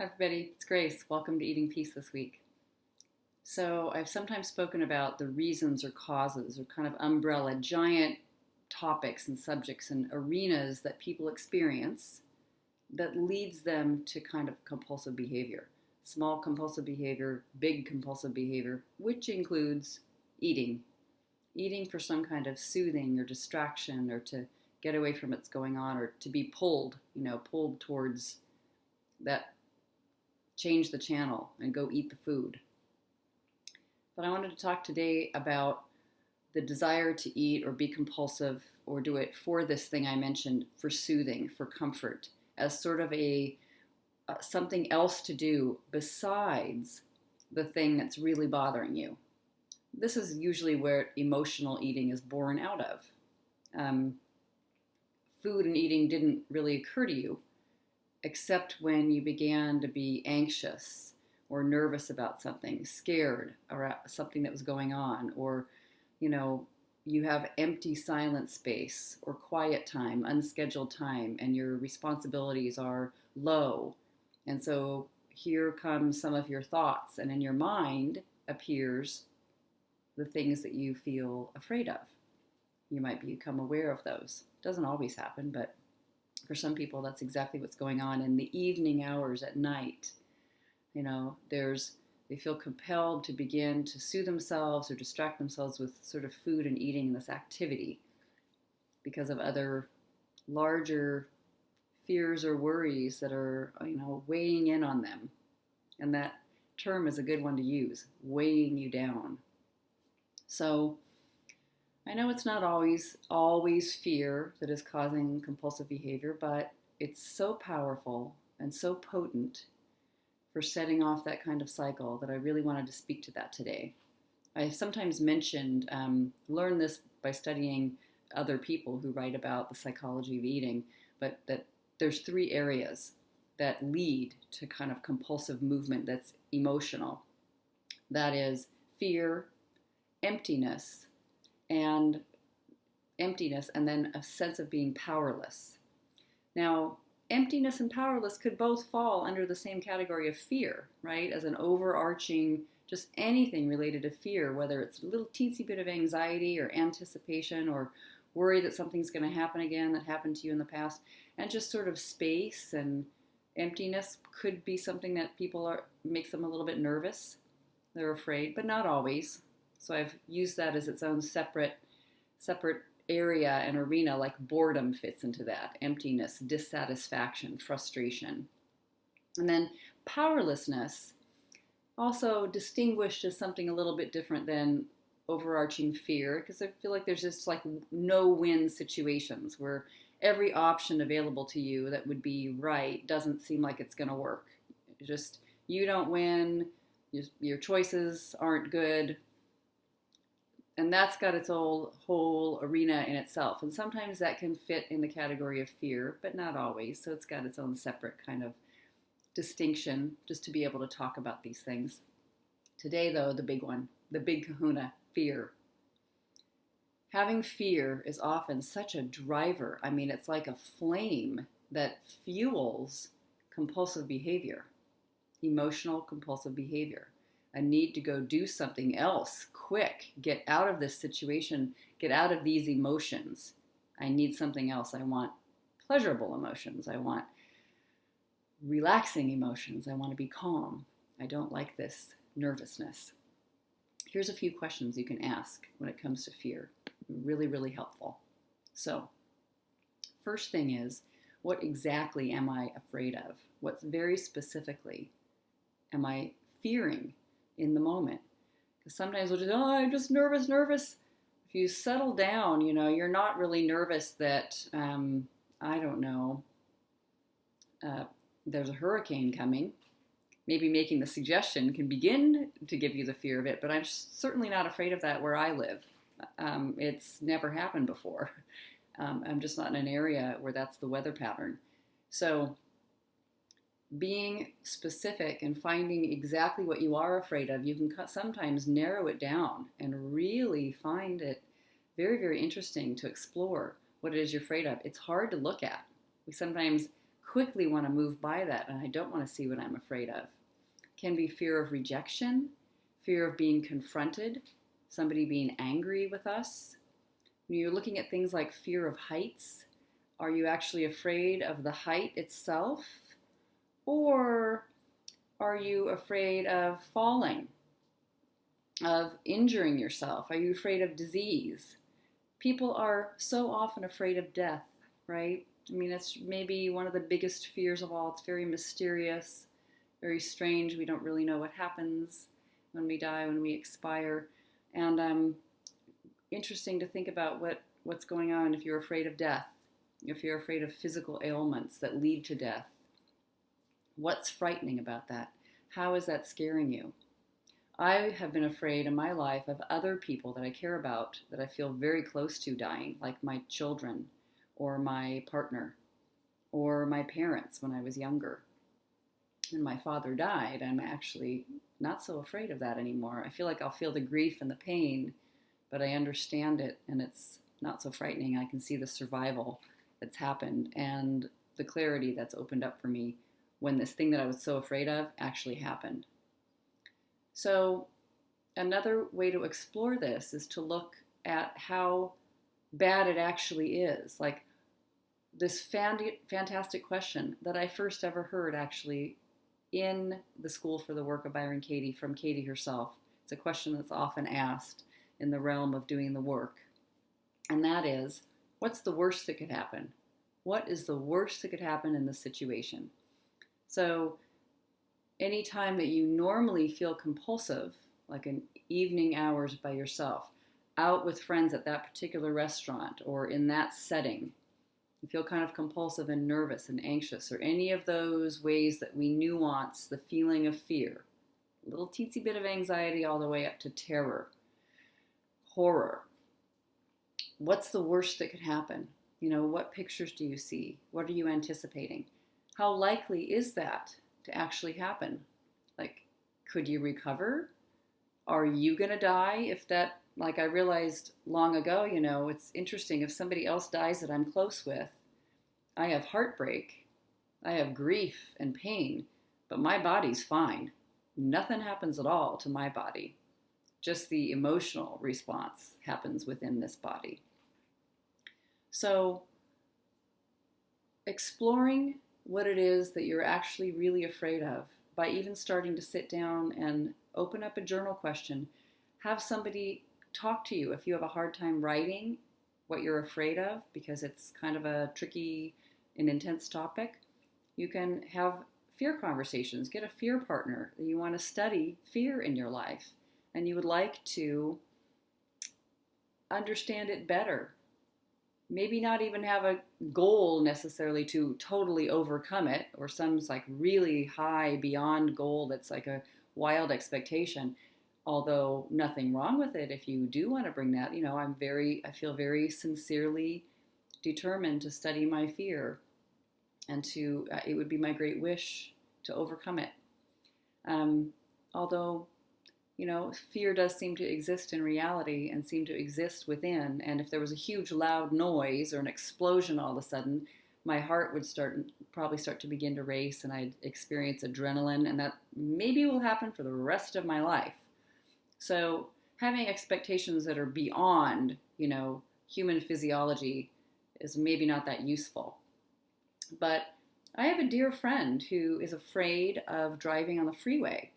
Hi, everybody. It's Grace. Welcome to Eating Peace this week. So, I've sometimes spoken about the reasons or causes or kind of umbrella, giant topics and subjects and arenas that people experience that leads them to kind of compulsive behavior. Small compulsive behavior, big compulsive behavior, which includes eating. Eating for some kind of soothing or distraction or to get away from what's going on or to be pulled towards that, change the channel and go eat the food. But I wanted to talk today about the desire to eat or be compulsive or do it for this thing I mentioned, for soothing, for comfort, as sort of a something else to do besides the thing that's really bothering you. This is usually where emotional eating is born out of. Food and eating didn't really occur to you except when you began to be anxious or nervous about something, scared about something that was going on, or, you have empty silent space or quiet time, unscheduled time, and your responsibilities are low. And so here comes some of your thoughts, and in your mind appears the things that you feel afraid of. You might become aware of those. Doesn't always happen, but for some people, that's exactly what's going on in the evening hours at night. They feel compelled to begin to soothe themselves or distract themselves with sort of food and eating, this activity, because of other larger fears or worries that are, weighing in on them. And that term is a good one to use, weighing you down. So I know it's not always fear that is causing compulsive behavior, but it's so powerful and so potent for setting off that kind of cycle that I really wanted to speak to that today. I sometimes learned this by studying other people who write about the psychology of eating, but that there's 3 areas that lead to kind of compulsive movement that's emotional. That is fear, emptiness, and then a sense of being powerless. Now, emptiness and powerless could both fall under the same category of fear, right? As an overarching, just anything related to fear, whether it's a little teensy bit of anxiety or anticipation or worry that something's going to happen again that happened to you in the past. And just sort of space and emptiness could be something that makes them a little bit nervous. They're afraid, but not always. So I've used that as its own separate area and arena, like boredom fits into that. Emptiness, dissatisfaction, frustration. And then powerlessness, also distinguished as something a little bit different than overarching fear, because I feel like there's just like no-win situations where every option available to you that would be right doesn't seem like it's going to work. Just, you don't win, your choices aren't good. And that's got its whole arena in itself. And sometimes that can fit in the category of fear, but not always. So it's got its own separate kind of distinction just to be able to talk about these things. Today, though, the big one, the big kahuna, fear. Having fear is often such a driver. I mean, it's like a flame that fuels compulsive behavior, emotional compulsive behavior. A need to go do something else quick, get out of this situation, get out of these emotions. I need something else. I want pleasurable emotions. I want relaxing emotions. I want to be calm. I don't like this nervousness. Here's a few questions you can ask when it comes to fear. Really, really helpful. So, first thing is, what exactly am I afraid of? What very specifically am I fearing in the moment? Because sometimes we'll just, I'm just nervous. If you settle down, you're not really nervous that, there's a hurricane coming. Maybe making the suggestion can begin to give you the fear of it, but I'm certainly not afraid of that where I live. It's never happened before. I'm just not in an area where that's the weather pattern. So being specific and finding exactly what you are afraid of, you can sometimes narrow it down and really find it very, very interesting to explore what it is you're afraid of. It's hard to look at. We sometimes quickly want to move by that, and I don't want to see what I'm afraid of. It can be fear of rejection, fear of being confronted, somebody being angry with us. When you're looking at things like fear of heights, are you actually afraid of the height itself? Or are you afraid of falling, of injuring yourself? Are you afraid of disease? People are so often afraid of death, right? I mean, it's maybe one of the biggest fears of all. It's very mysterious, very strange. We don't really know what happens when we die, when we expire. And interesting to think about what's going on if you're afraid of death, if you're afraid of physical ailments that lead to death. What's frightening about that? How is that scaring you? I have been afraid in my life of other people that I care about, that I feel very close to dying, like my children or my partner or my parents when I was younger. When my father died, I'm actually not so afraid of that anymore. I feel like I'll feel the grief and the pain, but I understand it and it's not so frightening. I can see the survival that's happened and the clarity that's opened up for me when this thing that I was so afraid of actually happened. So another way to explore this is to look at how bad it actually is. Like this fantastic question that I first ever heard actually in the School for the Work of Byron Katie from Katie herself. It's a question that's often asked in the realm of doing the work. And that is, what's the worst that could happen? What is the worst that could happen in this situation? So anytime that you normally feel compulsive, like in evening hours by yourself, out with friends at that particular restaurant or in that setting, you feel kind of compulsive and nervous and anxious, or any of those ways that we nuance the feeling of fear, a little teensy bit of anxiety all the way up to terror, horror. What's the worst that could happen? You know, what pictures do you see? What are you anticipating? How likely is that to actually happen? Like, could you recover? Are you going to die if that, like I realized long ago, you know, it's interesting. If somebody else dies that I'm close with, I have heartbreak, I have grief and pain, but my body's fine. Nothing happens at all to my body. Just the emotional response happens within this body. So, exploring what it is that you're actually really afraid of by even starting to sit down and open up a journal question. Have somebody talk to you if you have a hard time writing what you're afraid of, because it's kind of a tricky and intense topic. You can have fear conversations. Get a fear partner that you want to study fear in your life and you would like to understand it better. Maybe not even have a goal necessarily to totally overcome it, or some like really high beyond goal that's like a wild expectation. Although nothing wrong with it if you do want to bring that. You know, I feel very sincerely determined to study my fear, and it would be my great wish to overcome it. Although, you know, fear does seem to exist in reality and seem to exist within. And if there was a huge loud noise or an explosion all of a sudden, my heart would probably start to begin to race and I'd experience adrenaline, and that maybe will happen for the rest of my life. So having expectations that are beyond, you know, human physiology is maybe not that useful. But I have a dear friend who is afraid of driving on the freeway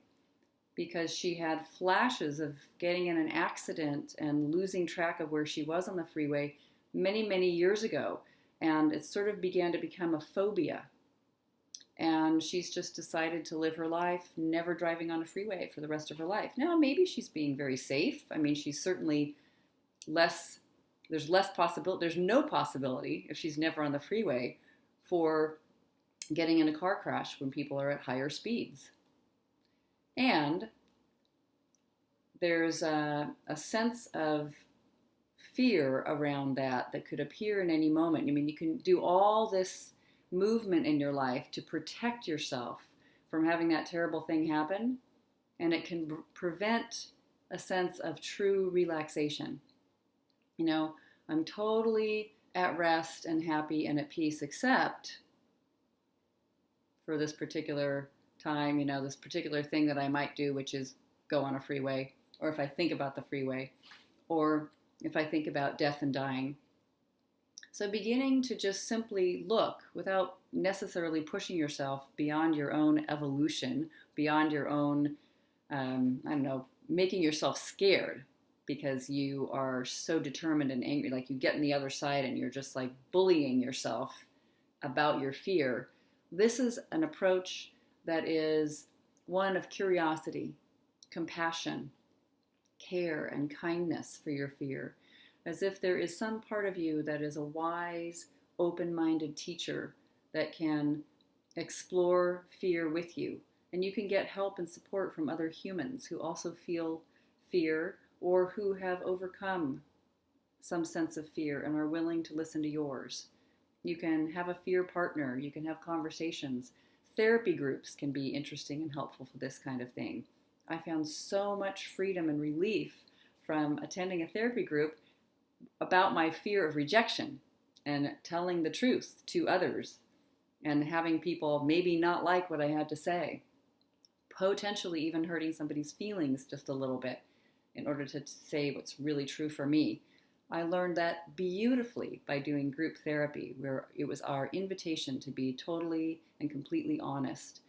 because she had flashes of getting in an accident and losing track of where she was on the freeway many, many years ago. And it sort of began to become a phobia. And she's just decided to live her life never driving on a freeway for the rest of her life. Now, maybe she's being very safe. I mean, she's certainly there's no possibility, if she's never on the freeway, for getting in a car crash when people are at higher speeds. And there's a sense of fear around that could appear in any moment. I mean, you can do all this movement in your life to protect yourself from having that terrible thing happen, and it can prevent a sense of true relaxation. You know, I'm totally at rest and happy and at peace, except for this particular time, this particular thing that I might do, which is go on a freeway, or if I think about the freeway, or if I think about death and dying. So beginning to just simply look without necessarily pushing yourself beyond your own evolution, beyond your own, making yourself scared because you are so determined and angry, like you get on the other side and you're just like bullying yourself about your fear. This is an approach that is one of curiosity, compassion, care, and kindness for your fear, as if there is some part of you that is a wise, open-minded teacher that can explore fear with you. And you can get help and support from other humans who also feel fear or who have overcome some sense of fear and are willing to listen to yours. You can have a fear partner. You can have conversations. Therapy groups can be interesting and helpful for this kind of thing. I found so much freedom and relief from attending a therapy group about my fear of rejection and telling the truth to others and having people maybe not like what I had to say, potentially even hurting somebody's feelings just a little bit in order to say what's really true for me. I learned that beautifully by doing group therapy, where it was our invitation to be totally and completely honest,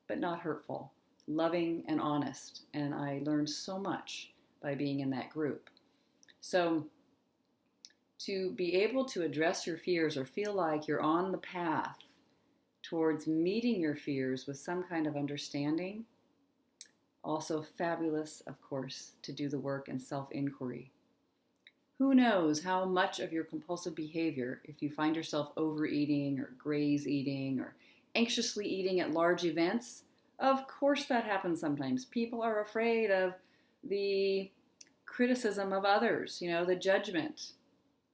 but not hurtful, loving and honest. And I learned so much by being in that group. So to be able to address your fears or feel like you're on the path towards meeting your fears with some kind of understanding, also fabulous, of course, to do the work and self-inquiry. Who knows how much of your compulsive behavior, if you find yourself overeating or graze eating or anxiously eating at large events, of course that happens sometimes. People are afraid of the criticism of others, the judgment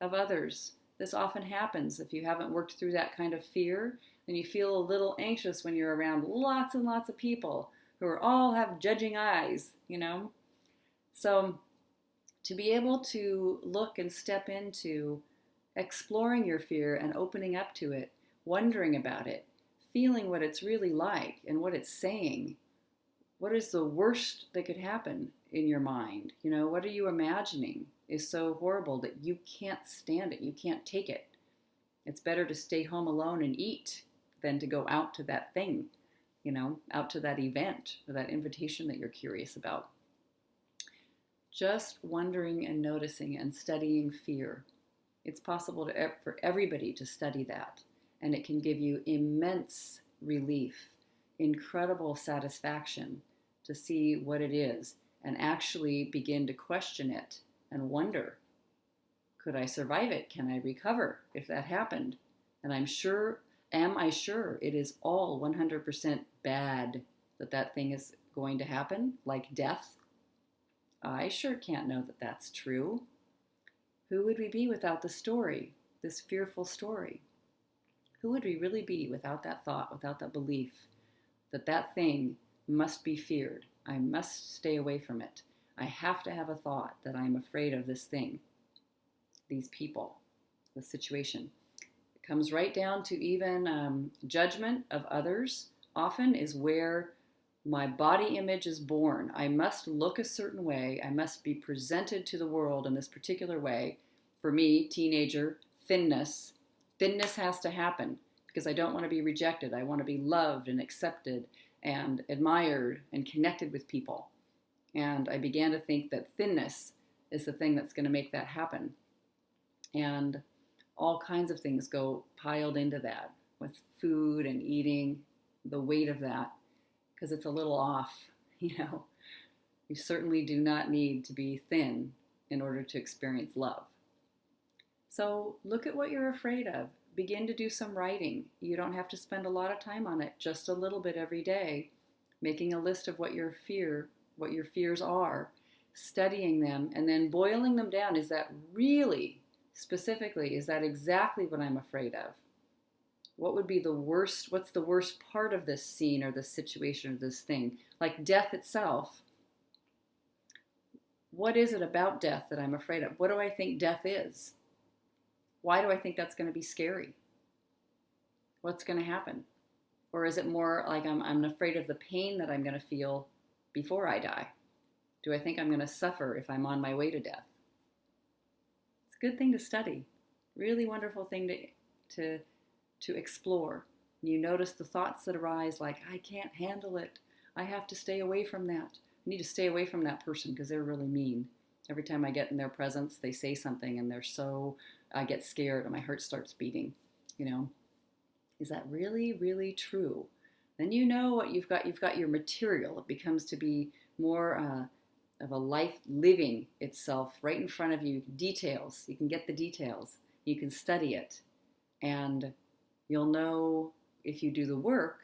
of others. This often happens if you haven't worked through that kind of fear, then you feel a little anxious when you're around lots and lots of people who all have judging eyes, So to be able to look and step into exploring your fear and opening up to it, wondering about it, feeling what it's really like and what it's saying. What is the worst that could happen in your mind? What are you imagining is so horrible that you can't stand it, you can't take it. It's better to stay home alone and eat than to go out to that thing, out to that event or that invitation that you're curious about. Just wondering and noticing and studying fear. It's possible for everybody to study that, and it can give you immense relief, incredible satisfaction to see what it is and actually begin to question it and wonder, could I survive it? Can I recover if that happened? And am I sure it is all 100% bad that thing is going to happen, like death? I sure can't know that that's true. Who would we be without the story, this fearful story? Who would we really be without that thought, without that belief that thing must be feared? I must stay away from it. I have to have a thought that I'm afraid of this thing, these people, the situation. It comes right down to even judgment of others often is where my body image is born. I must look a certain way. I must be presented to the world in this particular way. For me, teenager, thinness. Thinness has to happen because I don't want to be rejected. I want to be loved and accepted and admired and connected with people. And I began to think that thinness is the thing that's going to make that happen. And all kinds of things go piled into that with food and eating, the weight of that. Because it's a little off, You certainly do not need to be thin in order to experience love. So look at what you're afraid of. Begin to do some writing. You don't have to spend a lot of time on it, just a little bit every day, making a list of what your fears are, studying them, and then boiling them down. Is that really, specifically, is that exactly what I'm afraid of? What would be the worst? What's the worst part of this scene or this situation or this thing? Like death itself. What is it about death that I'm afraid of? What do I think death is? Why do I think that's going to be scary? What's going to happen? Or is it more like I'm afraid of the pain that I'm going to feel before I die? Do I think I'm going to suffer if I'm on my way to death? It's a good thing to study. Really wonderful thing to explore. You notice the thoughts that arise like, I can't handle it. I have to stay away from that. I need to stay away from that person because they're really mean. Every time I get in their presence, they say something and I get scared and my heart starts beating. Is that really, really true? Then you know what you've got. You've got your material. It becomes to be more of a life living itself right in front of you. Details. You can get the details. You can study it. And you'll know if you do the work,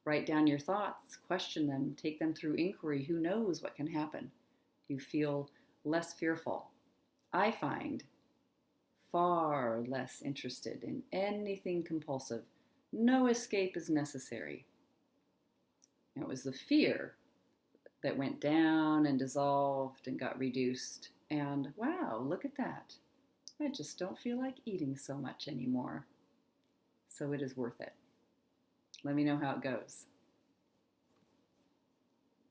write down your thoughts, question them, take them through inquiry. Who knows what can happen? You feel less fearful. I find far less interested in anything compulsive. No escape is necessary. And it was the fear that went down and dissolved and got reduced. And wow, look at that. I just don't feel like eating so much anymore. So it is worth it. Let me know how it goes.